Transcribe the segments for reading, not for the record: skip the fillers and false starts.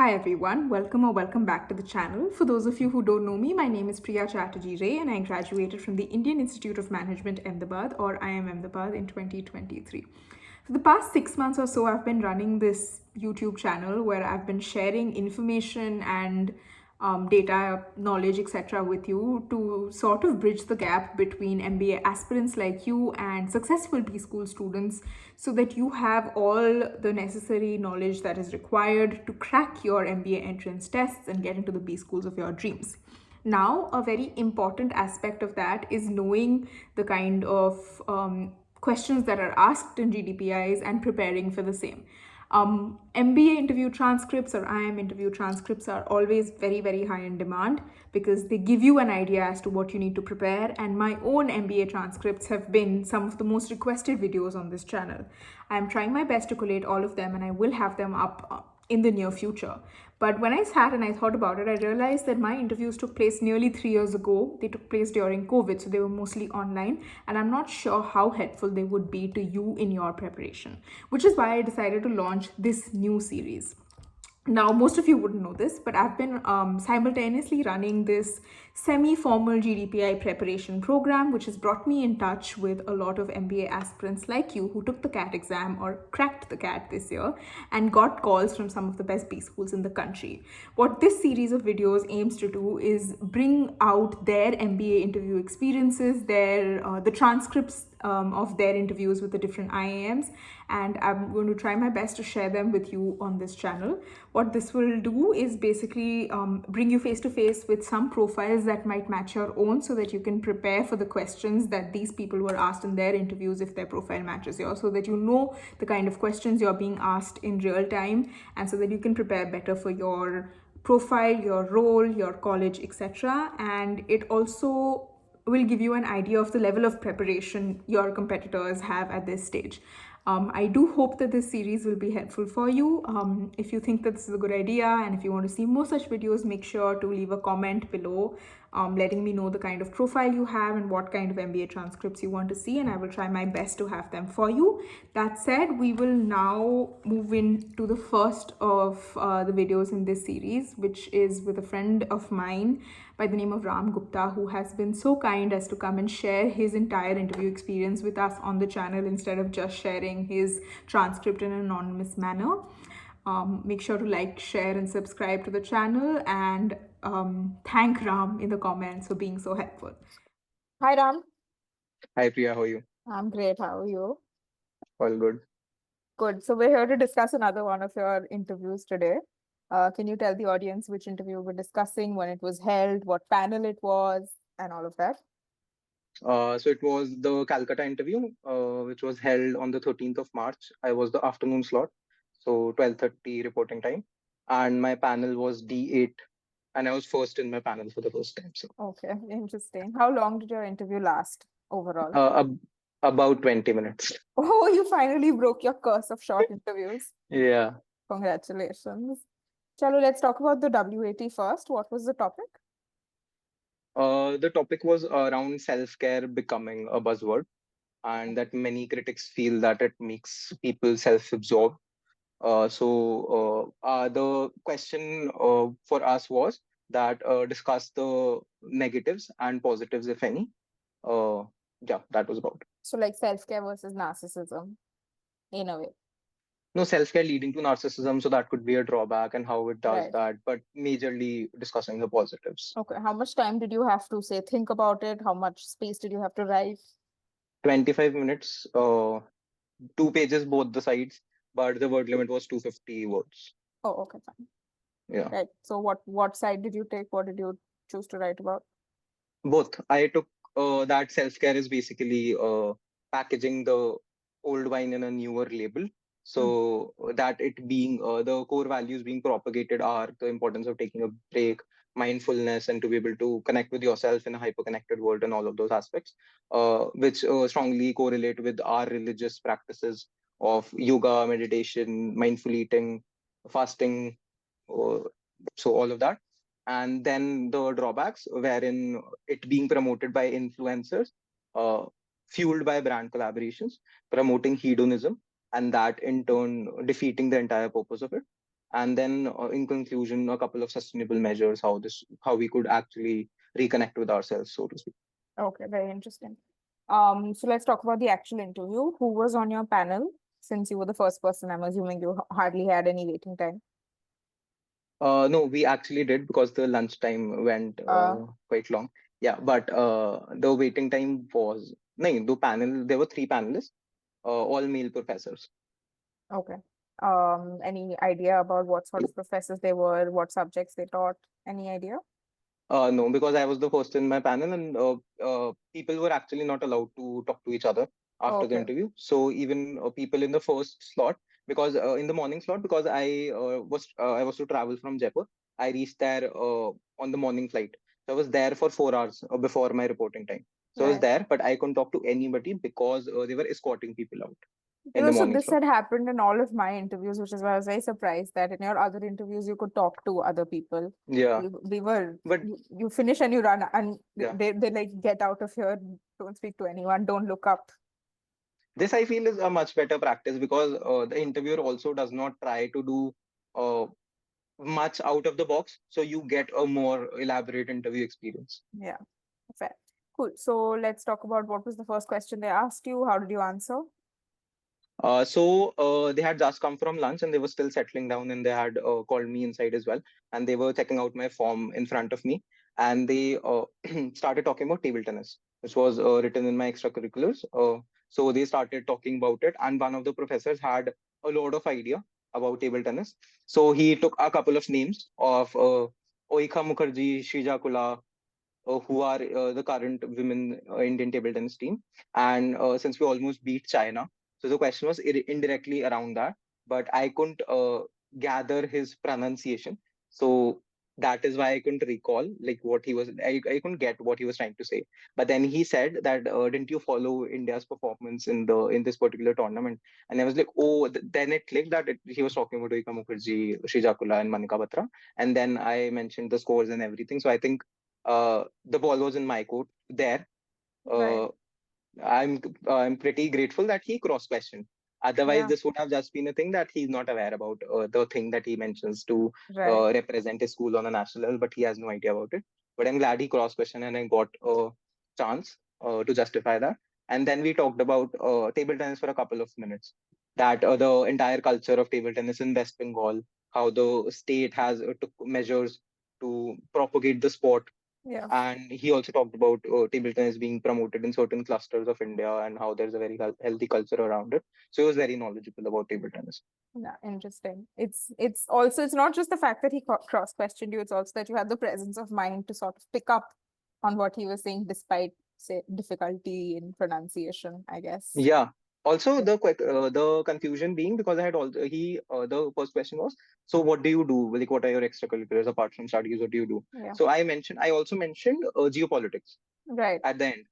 Hi everyone, welcome or welcome back to the channel. For those of you who don't know me, my name is Priya Chatterjee Ray and I graduated from the Indian Institute of Management Ahmedabad or IIM Ahmedabad in 2023. For the past 6 months or so, I've been running this YouTube channel where I've been sharing information and data, knowledge, etc. with you to sort of bridge the gap between MBA aspirants like you and successful B school students so that you have all the necessary knowledge that is required to crack your MBA entrance tests and get into the B schools of your dreams. Now, a very important aspect of that is knowing the kind of questions that are asked in GDPIs and preparing for the same. MBA interview transcripts or IIM interview transcripts are always very, very high in demand because they give you an idea as to what you need to prepare. And my own MBA transcripts have been some of the most requested videos on this channel. I'm trying my best to collate all of them and I will have them up in the near future. But when I sat and I thought about it, I realized that my interviews took place nearly 3 years ago. They took place during COVID, so they were mostly online, and I'm not sure how helpful they would be to you in your preparation, which is why I decided to launch this new series. Now, most of you wouldn't know this, but I've been simultaneously running this semi-formal GDPI preparation program, which has brought me in touch with a lot of MBA aspirants like you who took the CAT exam or cracked the CAT this year and got calls from some of the best B schools in the country. What this series of videos aims to do is bring out their MBA interview experiences, the transcripts of their interviews with the different IIMs, and I'm going to try my best to share them with you on this channel. What this will do is basically bring you face to face with some profiles that might match your own so that you can prepare for the questions that these people were asked in their interviews if their profile matches yours, so that you know the kind of questions you're being asked in real time and so that you can prepare better for your profile, your role, your college, etc. And it also will give you an idea of the level of preparation your competitors have at this stage. I do hope that this series will be helpful for you. If you think that this is a good idea and if you want to see more such videos, make sure to leave a comment below letting me know the kind of profile you have and what kind of MBA transcripts you want to see, and I will try my best to have them for you. That said, we will now move into the first of the videos in this series, which is with a friend of mine by the name of Ram Gupta, who has been so kind as to come and share his entire interview experience with us on the channel instead of just sharing his transcript in an anonymous manner. Make sure to like, share, and subscribe to the channel, and thank Ram in the comments for being so helpful. Hi, Ram. Hi Priya, how are you? I'm great. How are you? All good. Good. So we're here to discuss another one of your interviews today. Can you tell the audience which interview we're discussing, when it was held, what panel it was, and all of that? So it was the Calcutta interview, which was held on the 13th of March. I was the afternoon slot, so 12:30 reporting time, and my panel was D8, and I was first in my panel for the first time. So Okay, interesting. How long did your interview last overall? about 20 minutes. Oh, you finally broke your curse of short interviews. Yeah. Congratulations. Chalo, let's talk about the WAT first. What was the topic? The topic was around self-care becoming a buzzword, and that many critics feel that it makes people self-absorbed. The question for us was that discuss the negatives and positives, if any. Uh, yeah, that was about it. So, like self-care versus narcissism, in a way. No, self-care leading to narcissism, so that could be a drawback and how it does Right. that, but majorly discussing the positives. Okay. How much time did you have to say think about it? How much space did you have to write? 25 minutes, 2 pages both the sides, but the word limit was 250 words. Oh, okay, fine. Yeah. Right. So what side did you take? What did you choose to write about? Both. I took that self-care is basically packaging the old wine in a newer label. So that it being the core values being propagated are the importance of taking a break, mindfulness, and to be able to connect with yourself in a hyper-connected world and all of those aspects, which strongly correlate with our religious practices of yoga, meditation, mindful eating, fasting, uh, so all of that. And then the drawbacks, wherein it being promoted by influencers, uh, fueled by brand collaborations, promoting hedonism, and that in turn defeating the entire purpose of it. and then in conclusion, a couple of sustainable measures how we could actually reconnect with ourselves, so to speak. Okay, very interesting. So let's talk about the actual interview. Who was on your panel? Since you were the first person, I'm assuming you hardly had any waiting time. No, we actually did because the lunchtime went Uh, quite long. Yeah, but the waiting time was no, the panel. There were three panelists, all male professors. okay. Any idea about what sort of professors they were, what subjects they taught? Any idea? No, because I was the first in my panel, and people were actually not allowed to talk to each other after the Okay, interview. So even people in the first slot, because in the morning slot, because I was to travel from Jaipur, I reached there on the morning flight. So I was there for 4 hours before my reporting time. So I was right. there, but I couldn't talk to anybody because they were escorting people out You in know, the so morning this slot. had happened in all of my interviews, which is why I was very surprised that in your other interviews you could talk to other people. Yeah, We were but you finish and you run, and yeah. they like get out of here, don't speak to anyone, don't look up. This I feel is a much better practice because the interviewer also does not try to do uh, much out of the box, so you get a more elaborate interview experience. Yeah, fair. Cool. So let's talk about what was the first question they asked you. How did you answer? They had just come from lunch and they were still settling down, and they had called me inside as well, and they were checking out my form in front of me, and they started talking about table tennis, which was written in my extracurriculars. So they started talking about it, and one of the professors had a lot of idea about table tennis. So he took a couple of names of Oika Mukherjee, Shija Kula, who are the current women Indian table tennis team. And since we almost beat China, so the question was indirectly around that, but I couldn't gather his pronunciation. So that is why I couldn't recall like what he was. I couldn't get what he was trying to say. But then he said that didn't you follow India's performance in this particular tournament? And I was like, oh, then it clicked that he was talking about Oika Mukherjee, Srijakula, and Manika Batra. And then I mentioned the scores and everything. So I think the ball was in my court there. Right. Uh, I'm pretty grateful that he cross questioned. Otherwise, Yeah. this would have just been a thing that he's not aware about the thing that he mentions to Right. represent his school on a national level, but he has no idea about it. But I'm glad he cross questioned and I got a chance to justify that. And then we talked about table tennis for a couple of minutes. That the entire culture of table tennis in West Bengal, how the state has took measures to propagate the sport, Yeah. and he also talked about table tennis being promoted in certain clusters of India and how there's a very healthy culture around it. So he was very knowledgeable about table tennis. Yeah, interesting. It's also it's not just the fact that he cross questioned you, it's also that you had the presence of mind to sort of pick up on what he was saying despite say difficulty in pronunciation, I guess. Yeah. Also, Yeah. the confusion being because I had also the first question was, so what do you do? Like, what are your extracurriculars apart from studies? What do you do? Yeah. So I also mentioned geopolitics Right. at the end.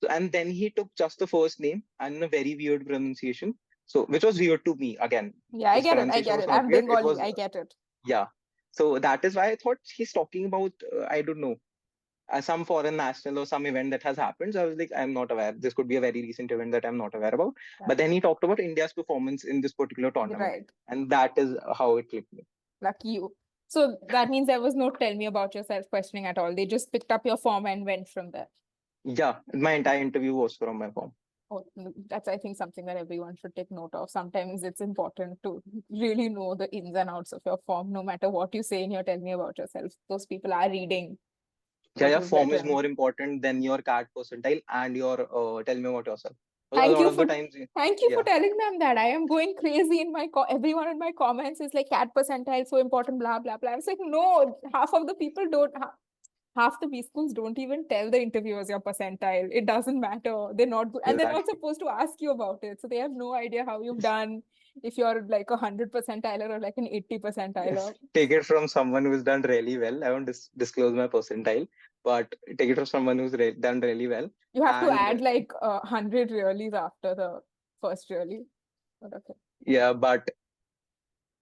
So, and then he took just the first name and a very weird pronunciation. So which was weird to me again. Yeah, I His get it. I pronunciation get was it. not I'm weird. It Bengali. was I get it. yeah. So that is why I thought he's talking about I don't know some foreign national or some event that has happened. So I was like, I'm not aware. This could be a very recent event that I'm not aware about. Yeah. But then he talked about India's performance in this particular tournament, Right. and that is how it clicked me. Lucky you. So that means there was no tell me about yourself questioning at all. They just picked up your form and went from there. Yeah, my entire interview was from my form. Oh, that's, I think, something that everyone should take note of. Sometimes it's important to really know the ins and outs of your form, no matter what you say in your tell me about yourself. Those people are reading Yeah, what yeah, you've form is written. more important than your CAT percentile and your tell me about yourself. Because a Thank lot you of the for times, thank you for yeah, telling them that. I am going crazy in my everyone in my comments is like cat percentile so important, blah blah blah. I was like, no, half of the people don't half the B schools don't even tell the interviewers your percentile. It doesn't matter. They're not good, and they're not exactly. supposed to ask you about it. So they have no idea how you've done. If you're like 100 percentiler or like an 80 Yes, percentiler, take it from someone who's done really well. I won't disclose my percentile, but take it from someone who's done really well. you have to And add like 100 reallys after the first really. But okay. yeah, but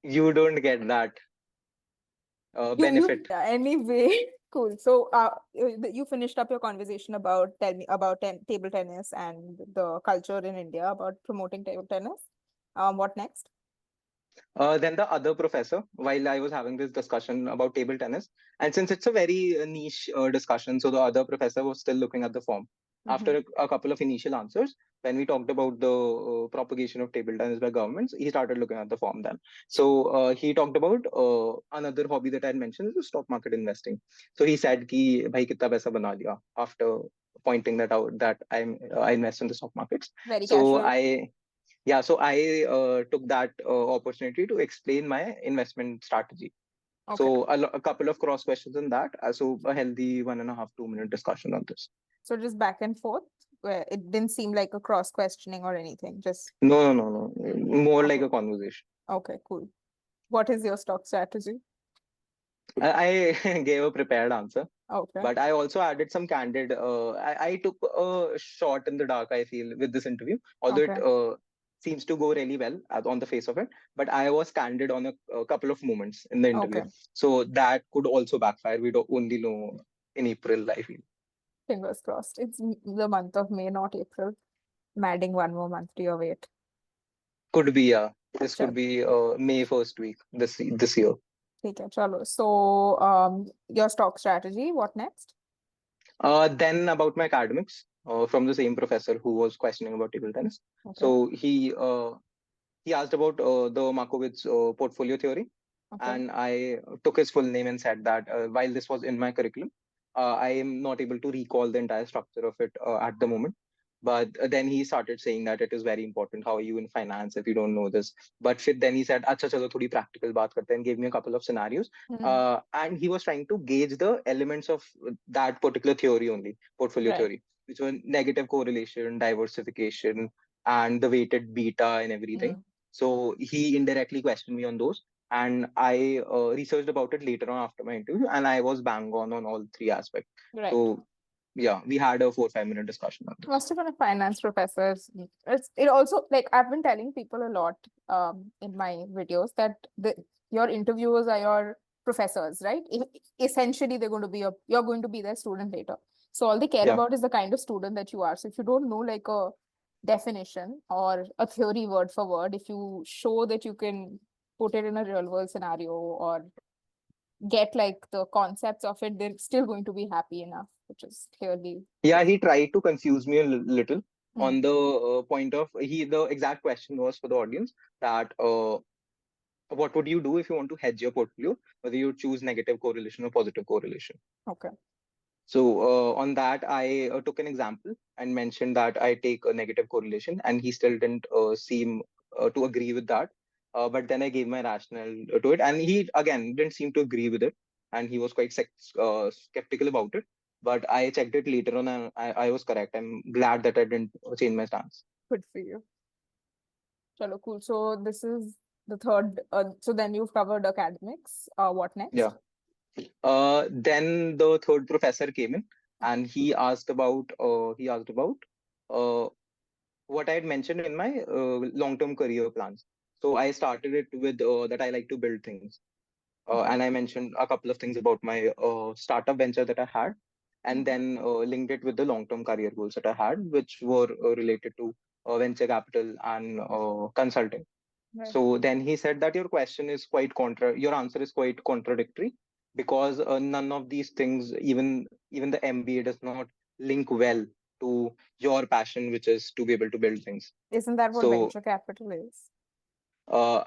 you don't get that You benefit. anyway. Cool. So you finished up your conversation about tell me about table tennis and the culture in India about promoting table tennis. What next? Then the other professor, while I was having this discussion about table tennis, and since it's a very niche discussion, so the other professor was still looking at the form. After a couple of initial answers, when we talked about the propagation of table tennis by governments, he started looking at the form then. So he talked about another hobby that I had mentioned is the stock market investing. So he said, "Ki bhai kitna paisa bana liya?" After pointing that out, that I invest in the stock markets. Very So casual. I took that opportunity to explain my investment strategy. Okay. So a couple of cross questions on that. So a healthy 1.5 2 minute discussion on this. So just back and forth, where it didn't seem like a cross questioning or anything. Just No. More like okay. a conversation. Okay, cool. What is your stock strategy? I gave a prepared answer, Okay. but I also added some candid. I took a shot in the dark, I feel, with this interview, although Okay. it seems to go really well on the face of it. But I was candid on a couple of moments in the interview. Okay. So that could also backfire. We don't only know in April, I feel. Fingers crossed. It's the month of May, not April. I'm adding one more month to your wait. Could be, yeah. This Chal, could be May first week this year. theek hai, chalo. So, your stock strategy, what next? Then about my academics, from the same professor who was questioning about table tennis. Okay. So he asked about the Markowitz portfolio theory, Okay. and I took his full name and said that while this was in my curriculum, I am not able to recall the entire structure of it at the moment. But then he started saying that it is very important. How are you in finance if you don't know this? But then he said, "Acha chalo, thodi practical baat karte," and gave me a couple of scenarios. And he was trying to gauge the elements of that particular theory only, portfolio Right. theory, which were negative correlation, diversification, and the weighted beta and everything. So he indirectly questioned me on those, and I researched about it later on after my interview, and I was bang on all three aspects. Right. So yeah, we had a 4 5 minute discussion on this. Must have been a finance professor. It also, like, I've been telling people a lot in my videos that your interviewers are your professors, right? Essentially, they're going to be you're going to be their student later. So all they care Yeah, about is the kind of student that you are. So if you don't know like a definition or a theory word for word, if you show that you can put it in a real world scenario or get like the concepts of it, they're still going to be happy enough, which is clearly yeah. He tried to confuse me a little Hmm. on the point of he. The exact question was for the audience that what would you do if you want to hedge your portfolio, whether you choose negative correlation or positive correlation? Okay. So on that, I took an example and mentioned that I take a negative correlation, and he still didn't seem to agree with that. But then I gave my rationale to it, and he again didn't seem to agree with it, and he was quite skeptical about it. But I checked it later on, and I was correct. I'm glad that I didn't change my stance. Good for you. Chalo, cool. So this is the third. So then you've covered academics. What next? Yeah. Then the third professor came in, and he asked about uh, what I had mentioned in my long-term career plans. So I started it with that I like to build things, Okay. and I mentioned a couple of things about my startup venture that I had, and Mhm. then linked it with the long-term career goals that I had, which were related to venture capital and consulting. Right. So then he said that your answer is quite contradictory because none of these things, even the MBA does not link well to your passion, which is to be able to build things. Isn't that what So venture capital is?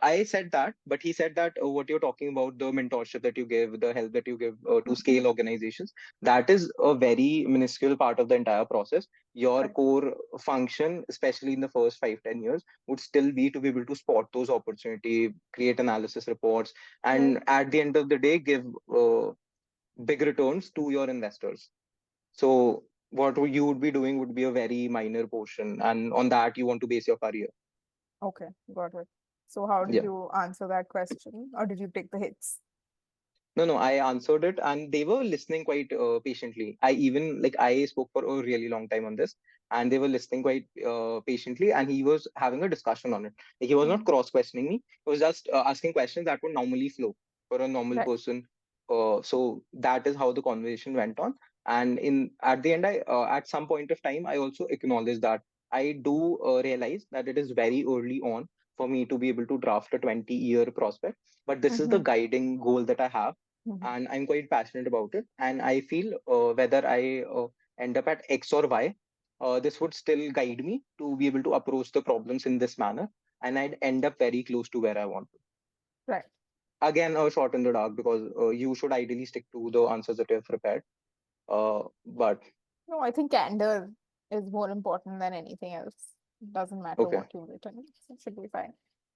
I said that, but he said that what you're talking about, the mentorship that you give, the help that you give to Mhm. scale organizations, that is a very minuscule part of the entire process. Your Right. core function, especially in the first 5 10 years, would still be to be able to spot those opportunity, create analysis reports, Right. and at the end of the day, give big returns to your investors. So what you would be doing would be a very minor portion, and on that you want to base your career. Okay. Got it. So how did Yeah. you answer that question, or did you take the hits? No, I answered it, and they were listening quite patiently. I spoke for a really long time on this, and they were listening quite patiently. And he was having a discussion on it. Like, he was not Mhm. cross questioning me; he was just asking questions that would normally flow for a normal Right. person. So that is how the conversation went on. And in at the end, I at some point of time, I also acknowledged that I do realize that it is very early on for me to be able to draft a 20-year prospect, but this is the guiding goal that I have, and I'm quite passionate about it. And I feel whether I end up at X or Y, this would still guide me to be able to approach the problems in this manner, and I'd end up very close to where I want to. Right. Again, a shot in the dark, because you should ideally stick to the answers that you have prepared. But No, I think candor is more important than anything else. It doesn't matter okay. what you've written. It should be fine.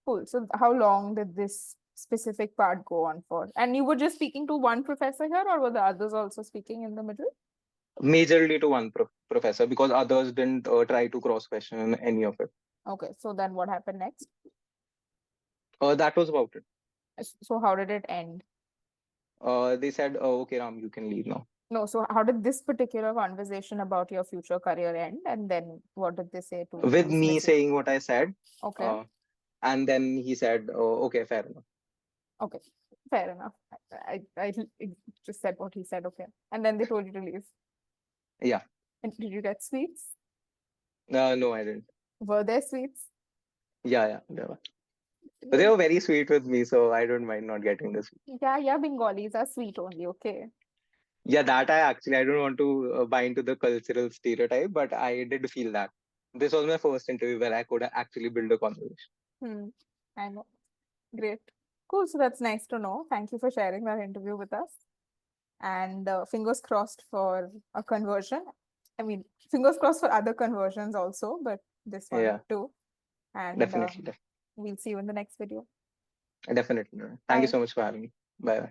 Cool. So how long did this specific part go on for? And you were just speaking to one professor here, or were the others also speaking in the middle? Majorly to one professor, because others didn't try to cross question any of it. Okay. So then what happened next? That was about it. So how did it end? They said, okay, Ram, you can leave now. No, so how did this particular conversation about your future career end? And then what did they say to With me dismiss you? saying what I said. Okay. And then he said, okay, fair enough. Okay, fair enough. I just said what he said, okay. And then they told you to leave. Yeah. And did you get sweets? No, I didn't. Were there sweets? Yeah, they were. But they were very sweet with me, so I don't mind not getting this. Yeah, Bengalis are sweet only, okay. Yeah, that I don't want to buy into the cultural stereotype, but I did feel that. This was my first interview where I could actually build a conversation. I know. Great. Cool. So that's nice to know. Thank you for sharing that interview with us. And fingers crossed for a conversion. I mean, fingers crossed for other conversions also, but this one Yeah, too. And definitely. we'll see you in the next video. Definitely. Thank you Bye. so much for having me. Bye.